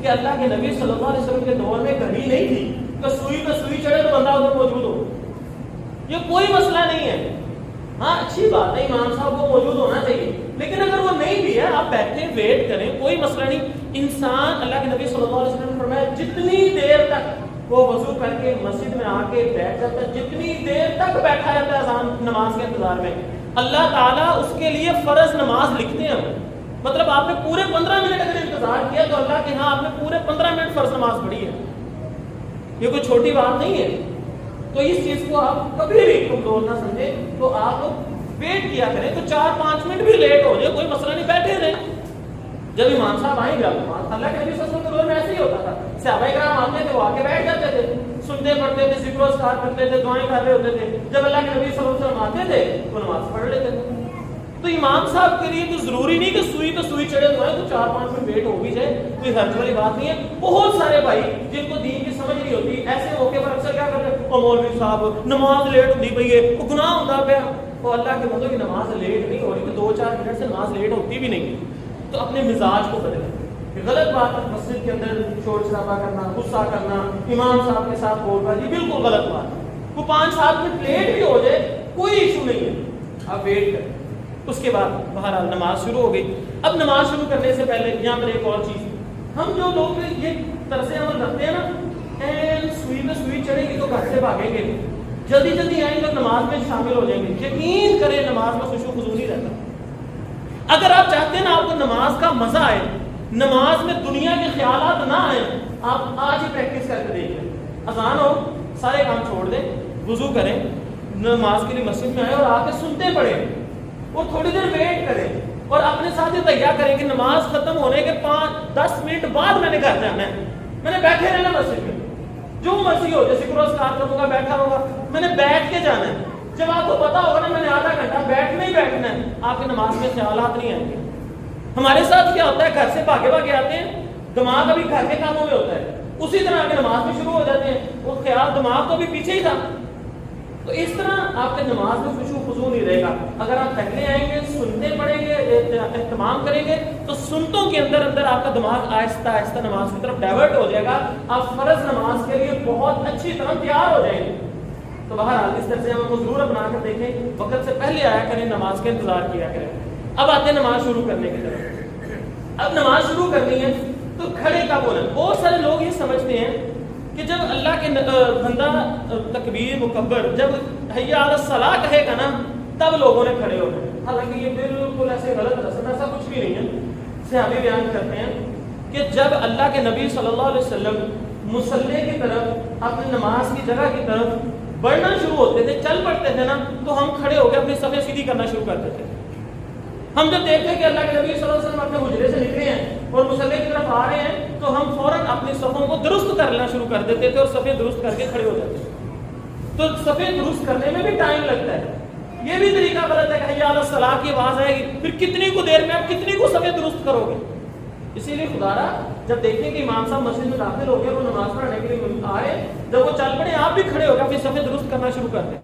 کہ اللہ کے نبی صلی اللہ علیہ وسلم کے دور میں گھڑی نہیں تھی کہ سوئی پہ سوئی چڑھے تو بندہ ادھر موجود ہو، یہ کوئی مسئلہ نہیں ہے. ہاں اچھی بات ہے امام صاحب کو موجود ہونا چاہیے، لیکن اگر وہ نہیں بھی ہے آپ بیٹھے ویٹ کریں، کوئی مسئلہ نہیں. انسان اللہ کے نبی صلی اللہ علیہ وسلم نے فرمایا جتنی دیر تک وہ وضو کر کے مسجد میں آ کے بیٹھ جاتا ہے، جتنی دیر تک بیٹھا رہتا ہے اذان نماز کے انتظار میں، اللہ تعالیٰ اس کے لیے فرض نماز لکھتے ہیں. مطلب آپ نے پورے 15 منٹ اگر انتظار کیا تو اللہ کے ہاں آپ نے پورے 15 منٹ فرض نماز پڑھی ہے. یہ کوئی چھوٹی بات نہیں ہے. تو اس چیز کو آپ کبھی بھی کمزور نہ سمجھیں، تو آپ ویٹ کیا کریں. تو 4-5 منٹ بھی لیٹ ہو جائے کوئی مسئلہ نہیں، بیٹھے رہیں. جب امام صاحب آئیں گے اللہ کے نبی صلی اللہ علیہ وسلم کے دور میں ایسے ہی ہوتا تھا، صحابہ کرام آتے تھے وہ آ کے بیٹھ جاتے تھے، سنتے پڑھتے تھے، ذکر و اذکار کرتے تھے، دعائیں کر رہے ہوتے تھے. جب اللہ کے نبی صلی اللہ علیہ وسلم آتے تھے وہ نماز پڑھ لیتے تھے. تو امام صاحب کے لیے تو ضروری نہیں کہ سوئی پہ سوئی چڑھے ہوئے تو 4-5 منٹ ویٹ ہو بھی جائے، کوئی حرج والی بات نہیں ہے. بہت سارے بھائی جن کو دین کی سمجھ نہیں ہوتی ایسے موقع پر اکثر کیا کرتے ہیں، مولوی صاحب نماز لیٹ ہوتی پئی ہے، وہ گناہ ہوتا پیا. تو اللہ کے بندوں کی نماز لیٹ نہیں ہو رہی، تو 2-4 منٹ سے نماز لیٹ ہوتی بھی نہیں. تو اپنے مزاج کو بدلیں. غلط بات ہے مسجد کے اندر شور شرابہ کرنا، غصہ کرنا، امام صاحب کے ساتھ بول بازی، بالکل غلط بات ہے. وہ 5-7 منٹ لیٹ بھی ہو جائے کوئی ایشو نہیں ہے، آپ ویٹ کریں. اس کے بعد بہرحال نماز شروع ہو گئی. اب نماز شروع کرنے سے پہلے یہاں پر ایک اور چیز، ہم جو لوگ یہ طرز عمل رکھتے ہیں نا، سوئی میں سوئی چڑھے گی تو گھر سے بھاگیں گے، جلدی جلدی آئیں گے نماز میں شامل ہو جائیں گے. یقین کریں نماز میں خشوع خضوع نہیں رہتا. اگر آپ چاہتے ہیں نا آپ کو نماز کا مزہ آئے، نماز میں دنیا کے خیالات نہ آئیں، آپ آج ہی پریکٹس کر کے دیکھیں. اذان ہو سارے کام چھوڑ دیں، وضو کریں، نماز کے لیے مسجد میں آئے اور آ کے سنتے پڑھیں اور تھوڑی دیر ویٹ کریں اور اپنے ساتھ یہ تیار کریں کہ نماز ختم ہونے کے 5-10 منٹ بعد میں نے گھر جانا ہے. میں نے بیٹھے رہنا مسجد میں، جو مرضی ہو جیسے ذکر و اذکار کروں گا، بیٹھا ہوگا، میں نے بیٹھ کے جانا ہے. جب آپ کو پتا ہوگا نا میں نے آدھا گھنٹہ بیٹھنا ہی بیٹھنا ہے، آپ کی نماز میں خیالات نہیں آئیں گے. ہمارے ساتھ کیا ہوتا ہے، گھر سے بھاگے بھاگے آتے ہیں، دماغ ابھی گھر کے کاموں میں ہوتا ہے، اسی طرح آگے نماز میں شروع ہو جاتے ہیں، وہ خیال دماغ تو ابھی پیچھے ہی تھا. تو اس طرح آپ کے نماز میں خشوع خضوع نہیں رہے گا. اگر آپ تھکنے آئیں گے، سنتے پڑھیں گے، اہتمام کریں گے، تو سنتوں کے اندر اندر آپ کا دماغ آہستہ آہستہ نماز کی طرف ڈائیورٹ ہو جائے گا. آپ فرض نماز کے لیے بہت اچھی طرح تیار ہو جائیں گے. تو بہرحال اس طرح سے ہم کو ضرور اپنا کر دیکھیں، وقت سے پہلے آیا کریں، نماز کا انتظار کیا کریں. اب آتے ہیں نماز شروع کرنے کی طرف. اب نماز شروع کرنی ہے تو کھڑے کب ہونا ہے. بہت سارے لوگ یہ سمجھتے ہیں کہ جب اللہ کے بندہ تکبیر مکبر جب حی علی الصلاۃ کہے گا نا تب لوگوں نے کھڑے ہونا ہے. حالانکہ یہ بالکل ایسے غلط رسم، ایسا کچھ بھی نہیں ہے. صحابی بیان کرتے ہیں کہ جب اللہ کے نبی صلی اللہ علیہ وسلم مصلی کی طرف اپنی نماز کی جگہ کی طرف بڑھنا شروع ہوتے تھے، چل پڑتے تھے نا، تو ہم کھڑے ہو کے اپنی صفیں سیدھی کرنا شروع کرتے تھے. ہم جب دیکھتے ہیں کہ اللہ کے نبی صلی اللہ علیہ وسلم اپنے حجرے سے نکلے ہیں اور مصلی کی طرف آ رہے ہیں تو ہم فوراً اپنی صفوں کو درست کرنا شروع کر دیتے تھے اور صفیں درست کر کے کھڑے ہو جاتے تھے. تو صفیں درست کرنے میں بھی ٹائم لگتا ہے. یہ بھی طریقہ غلط ہے کہ حی علی الصلاۃ کی آواز آئے گی، پھر کتنی کو دیر میں آپ کتنی کو صفیں درست کرو گے. اسی لیے خدا را جب دیکھیں کہ امام صاحب مسجد میں داخل ہو گئے، وہ نماز پڑھنے کے لیے آئے، جب وہ چل پڑے آپ بھی کھڑے ہو گئے اپنی صفیں درست کرنا شروع کر دیں.